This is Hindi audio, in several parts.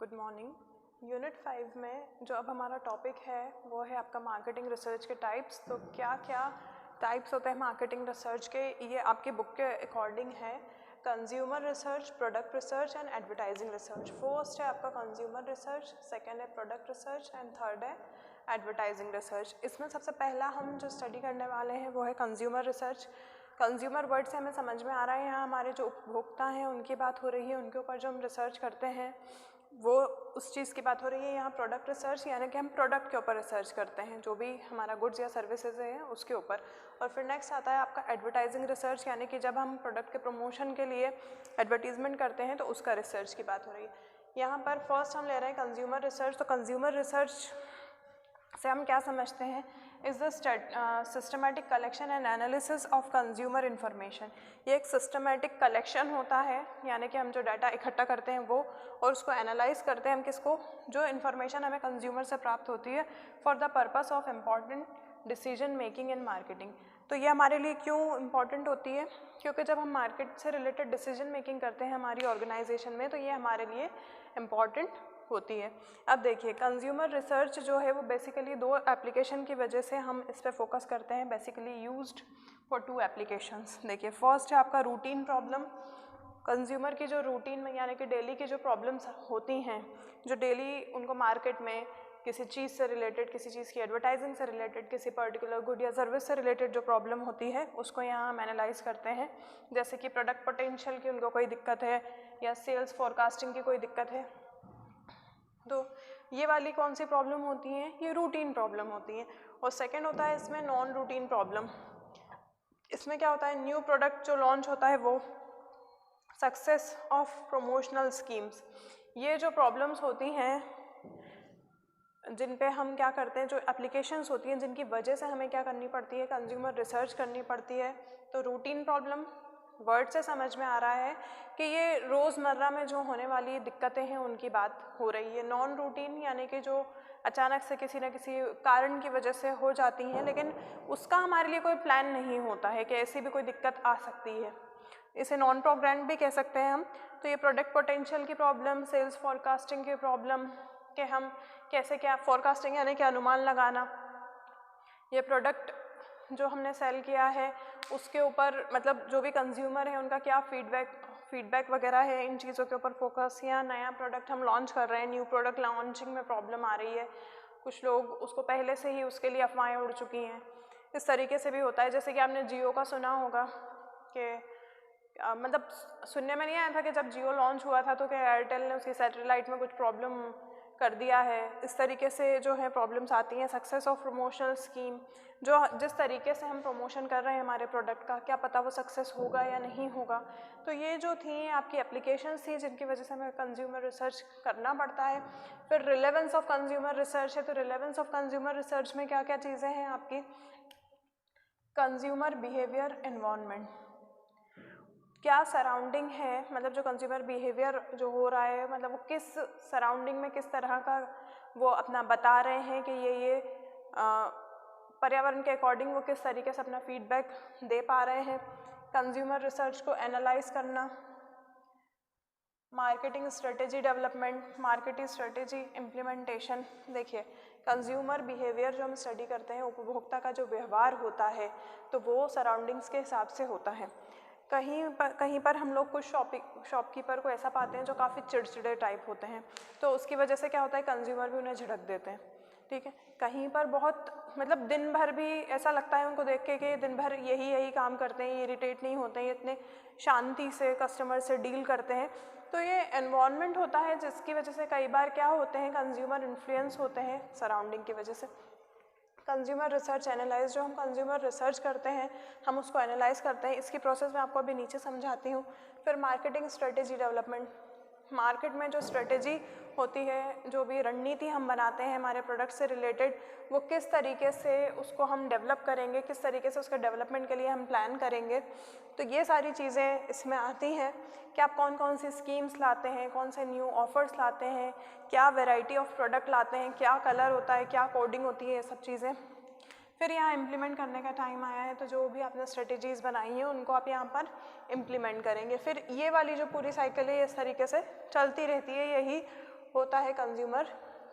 Good morning. यूनिट 5 में जो अब हमारा टॉपिक है वो है आपका मार्केटिंग रिसर्च के टाइप्स। तो क्या क्या टाइप्स होते हैं मार्केटिंग रिसर्च के, ये आपकी बुक के अकॉर्डिंग है। Consumer research, product research and advertising research. First है आपका कंज्यूमर रिसर्च, सेकंड है प्रोडक्ट रिसर्च एंड थर्ड है एडवर्टाइजिंग रिसर्च। इसमें सबसे पहला हम जो स्टडी करने वाले हैं वो है कंज्यूमर रिसर्च। कंज्यूमर वर्ड से हमें समझ में आ रहा है यहाँ हमारे जो उपभोक्ता हैं उनकी बात हो रही है, उनके ऊपर जो हम रिसर्च करते हैं वो उस चीज़ की बात हो रही है। यहाँ प्रोडक्ट रिसर्च यानी कि हम प्रोडक्ट के ऊपर रिसर्च करते हैं, जो भी हमारा गुड्स या सर्विसेज है उसके ऊपर। और फिर नेक्स्ट आता है आपका एडवर्टाइजिंग रिसर्च, यानी कि जब हम प्रोडक्ट के प्रमोशन के लिए एडवर्टीजमेंट करते हैं तो उसका रिसर्च की बात हो रही है। यहाँ पर फर्स्ट हम ले रहे हैं कंज्यूमर रिसर्च। तो कंज्यूमर रिसर्च से हम क्या समझते हैं, is the systematic collection and analysis of consumer information. ये एक सिस्टमेटिक कलेक्शन होता है, यानी कि हम जो डाटा इकट्ठा करते हैं वो और उसको एनालाइज करते हैं हम किसको, जो इन्फॉर्मेशन हमें कंज्यूमर से प्राप्त होती है for the purpose of important decision making in marketing. तो ये हमारे लिए क्यों इम्पॉर्टेंट होती है, क्योंकि जब हम मार्केट से रिलेटेड डिसीजन मेकिंग करते हैं हमारी ऑर्गेनाइजेशन में तो ये हमारे लिए इम्पॉर्टेंट होती है। अब देखिए कंज्यूमर रिसर्च जो है वो बेसिकली दो एप्लीकेशन की वजह से हम इस पर फोकस करते हैं, basically used for two applications. देखिए फर्स्ट है आपका रूटीन प्रॉब्लम। कंज्यूमर की जो रूटीन में यानी कि डेली की जो प्रॉब्लम्स होती हैं, जो डेली उनको मार्केट में किसी चीज़ से रिलेटेड, किसी चीज़ की एडवर्टाइजिंग से रिलेटेड, किसी पर्टिकुलर गुड या सर्विस से रिलेटेड जो प्रॉब्लम होती है उसको यहाँ हम एनालाइज करते हैं। जैसे कि प्रोडक्ट पोटेंशियल की उनको कोई दिक्कत है या सेल्स फॉरकास्टिंग की कोई दिक्कत है, तो ये वाली कौन सी प्रॉब्लम होती हैं, ये रूटीन प्रॉब्लम होती हैं। और सेकंड होता है इसमें नॉन रूटीन प्रॉब्लम। इसमें क्या होता है, न्यू प्रोडक्ट जो लॉन्च होता है वो, सक्सेस ऑफ प्रमोशनल स्कीम्स। ये जो प्रॉब्लम्स होती हैं जिन पे हम क्या करते हैं, जो एप्लीकेशंस होती हैं जिनकी वजह से हमें क्या करनी पड़ती है, कंज्यूमर रिसर्च करनी पड़ती है। तो रूटीन प्रॉब्लम वर्ड से समझ में आ रहा है कि ये रोज़मर्रा में जो होने वाली दिक्कतें हैं उनकी बात हो रही है। नॉन रूटीन यानी कि जो अचानक से किसी न किसी कारण की वजह से हो जाती हैं, लेकिन उसका हमारे लिए कोई प्लान नहीं होता है कि ऐसी भी कोई दिक्कत आ सकती है। इसे नॉन प्रोग्राम भी कह सकते हैं हम। तो ये प्रोडक्ट पोटेंशियल की प्रॉब्लम, सेल्स फॉरकास्टिंग की प्रॉब्लम कि हम कैसे, क्या फॉरकास्टिंग यानी कि अनुमान लगाना, ये प्रोडक्ट जो हमने सेल किया है उसके ऊपर, मतलब जो भी कंज्यूमर है उनका क्या फीडबैक वगैरह है, इन चीज़ों के ऊपर फोकस। या नया प्रोडक्ट हम लॉन्च कर रहे हैं, न्यू प्रोडक्ट लॉन्चिंग में प्रॉब्लम आ रही है, कुछ लोग उसको पहले से ही उसके लिए अफवाहें उड़ चुकी हैं, इस तरीके से भी होता है। जैसे कि आपने जियो का सुना होगा कि मतलब सुनने में नहीं आया था कि जब जियो लॉन्च हुआ था तो क्या एयरटेल ने उसकी सैटेलाइट में कुछ प्रॉब्लम कर दिया है। इस तरीके से जो है प्रॉब्लम्स आती हैं। सक्सेस ऑफ प्रमोशनल स्कीम, जो जिस तरीके से हम प्रमोशन कर रहे हैं हमारे प्रोडक्ट का, क्या पता वो सक्सेस होगा या नहीं होगा। तो ये जो थी आपकी एप्लीकेशंस थी जिनकी वजह से हमें कंज्यूमर रिसर्च करना पड़ता है। फिर रिलेवेंस ऑफ कंज्यूमर रिसर्च है। तो रिलेवेंस ऑफ कंज्यूमर रिसर्च में क्या क्या चीज़ें हैं आपकी, कंज्यूमर बिहेवियर, एनवायरनमेंट, क्या सराउंडिंग है, मतलब जो कंज्यूमर बिहेवियर जो हो रहा है, मतलब वो किस सराउंडिंग में किस तरह का वो अपना बता रहे हैं कि ये पर्यावरण के अकॉर्डिंग वो किस तरीके से अपना फीडबैक दे पा रहे हैं। कंज्यूमर रिसर्च को एनालाइज करना, marketing strategy development, marketing strategy implementation. देखिए कंज्यूमर बिहेवियर जो हम स्टडी करते हैं, उपभोक्ता का जो व्यवहार होता है तो वो सराउंडिंग्स के हिसाब से होता है। कहीं पर हम लोग कुछ शॉपकीपर को ऐसा पाते हैं जो काफ़ी चिड़चिड़े टाइप होते हैं, तो उसकी वजह से क्या होता है, कंज्यूमर भी उन्हें झिड़क देते हैं। ठीक है, कहीं पर बहुत मतलब दिन भर भी ऐसा लगता है उनको देख के कि दिन भर यही काम करते हैं, इरिटेट नहीं होते हैं, इतने शांति से कस्टमर से डील करते हैं। तो ये एनवायरनमेंट होता है जिसकी वजह से कई बार क्या होते हैं, कंज्यूमर इन्फ्लुएंस होते हैं सराउंडिंग की वजह से। कंज्यूमर रिसर्च एनालाइज, जो हम कंज्यूमर रिसर्च करते हैं हम उसको एनालाइज करते हैं। इसकी प्रोसेस मैं आपको अभी नीचे समझाती हूँ। फिर मार्केटिंग स्ट्रेटेजी डेवलपमेंट, मार्केट में जो स्ट्रेटेजी होती है, जो भी रणनीति हम बनाते हैं हमारे प्रोडक्ट से रिलेटेड, वो किस तरीके से उसको हम डेवलप करेंगे, किस तरीके से उसके डेवलपमेंट के लिए हम प्लान करेंगे। तो ये सारी चीज़ें इसमें आती हैं कि आप कौन कौन सी स्कीम्स लाते हैं, कौन से न्यू ऑफर्स लाते हैं, क्या वैरायटी ऑफ प्रोडक्ट लाते हैं, क्या कलर होता है, क्या कोडिंग होती है, ये सब चीज़ें। फिर यहाँ इम्प्लीमेंट करने का टाइम आया है, तो जो भी आपने स्ट्रेटेजीज़ बनाई हैं उनको आप यहाँ पर इम्प्लीमेंट करेंगे। फिर ये वाली जो पूरी साइकिल है इस तरीके से चलती रहती है, यही होता है कंज्यूमर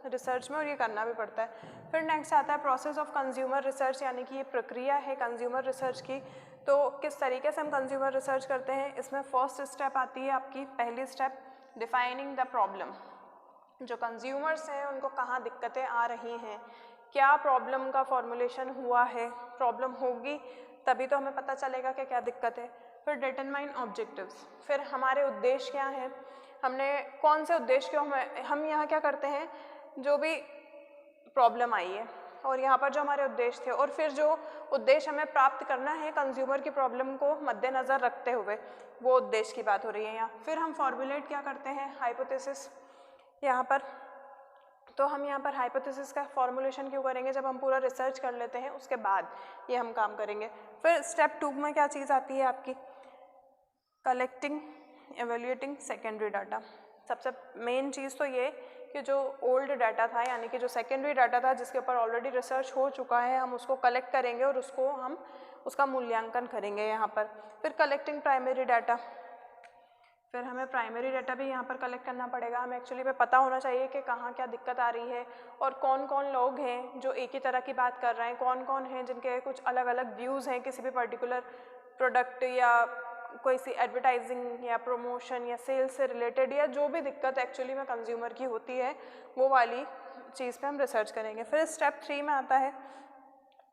रिसर्च में और ये करना भी पड़ता है। फिर नेक्स्ट आता है प्रोसेस ऑफ कंज्यूमर रिसर्च, यानी कि ये प्रक्रिया है कंज्यूमर रिसर्च की। तो किस तरीके से हम कंज्यूमर रिसर्च करते हैं, इसमें फर्स्ट स्टेप आती है आपकी पहली स्टेप डिफाइनिंग द प्रॉब्लम। जो कंज्यूमर्स हैं उनको कहाँ दिक्कतें आ रही हैं, क्या प्रॉब्लम का फॉर्मुलेशन हुआ है, प्रॉब्लम होगी तभी तो हमें पता चलेगा कि क्या दिक्कत है। फिर डिटरमाइन ऑब्जेक्टिव्स, फिर हमारे उद्देश्य क्या हैं, हमने कौन से उद्देश्य को हम यहाँ क्या करते हैं, जो भी प्रॉब्लम आई है और यहाँ पर जो हमारे उद्देश्य थे, और फिर जो उद्देश्य हमें प्राप्त करना है कंज्यूमर की प्रॉब्लम को मद्देनज़र रखते हुए, वो उद्देश्य की बात हो रही है यहाँ। फिर हम फॉर्मुलेट क्या करते हैं, हाइपोथेसिस यहाँ पर। तो हम यहाँ पर हाइपोथेसिस का फॉर्मुलेशन क्यों करेंगे, जब हम पूरा रिसर्च कर लेते हैं उसके बाद ये हम काम करेंगे। फिर स्टेप 2 में क्या चीज़ आती है आपकी, कलेक्टिंग एवेल्यूएटिंग सेकेंडरी डाटा। सबसे मेन चीज़ तो ये कि जो ओल्ड डाटा था, यानी कि जो सेकेंडरी डाटा था जिसके ऊपर ऑलरेडी रिसर्च हो चुका है, हम उसको कलेक्ट करेंगे और उसको हम उसका मूल्यांकन करेंगे यहाँ पर। फिर कलेक्टिंग प्राइमरी डाटा, फिर हमें प्राइमरी डाटा भी यहाँ पर कलेक्ट करना पड़ेगा। हमें एक्चुअली पे पता होना चाहिए कि कहाँ क्या दिक्कत आ रही है और कौन कौन लोग हैं जो एक ही तरह की बात कर रहे हैं, कौन कौन हैं जिनके कुछ अलग अलग व्यूज़ हैं किसी भी पर्टिकुलर प्रोडक्ट या कोई सी एडवर्टाइजिंग या प्रमोशन या सेल्स से रिलेटेड, या जो भी दिक्कत एक्चुअली में कंज्यूमर की होती है वो वाली चीज़ पे हम रिसर्च करेंगे। फिर स्टेप 3 में आता है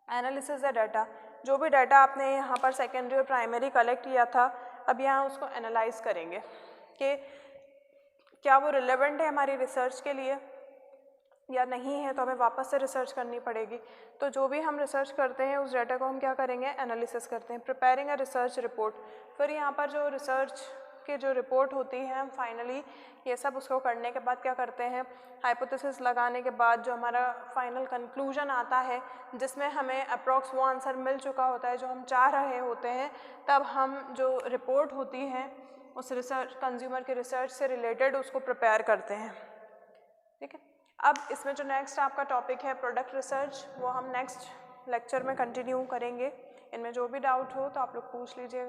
एनालिसिस द डाटा। जो भी डाटा आपने यहाँ पर सेकेंडरी और प्राइमरी कलेक्ट किया था, अब यहाँ उसको एनालाइज करेंगे कि क्या वो रिलेवेंट है हमारी रिसर्च के लिए या नहीं है, तो हमें वापस से रिसर्च करनी पड़ेगी। तो जो भी हम रिसर्च करते हैं उस डाटा को हम क्या करेंगे, एनालिसिस करते हैं। प्रिपेयरिंग अ रिसर्च रिपोर्ट, फिर यहाँ पर जो रिसर्च की जो रिपोर्ट होती है, हम फाइनली ये सब उसको करने के बाद क्या करते हैं, हाइपोथेसिस लगाने के बाद जो हमारा फाइनल कंक्लूजन आता है जिसमें हमें अप्रॉक्स वो आंसर मिल चुका होता है जो हम चाह रहे होते हैं, तब हम जो रिपोर्ट होती है उस रिसर्च कंज्यूमर के रिसर्च से रिलेटेड उसको प्रिपेयर करते हैं। ठीक है, अब इसमें जो नेक्स्ट आपका टॉपिक है प्रोडक्ट रिसर्च, वो हम नेक्स्ट लेक्चर में कंटिन्यू करेंगे। इनमें जो भी डाउट हो तो आप लोग पूछ लीजिएगा।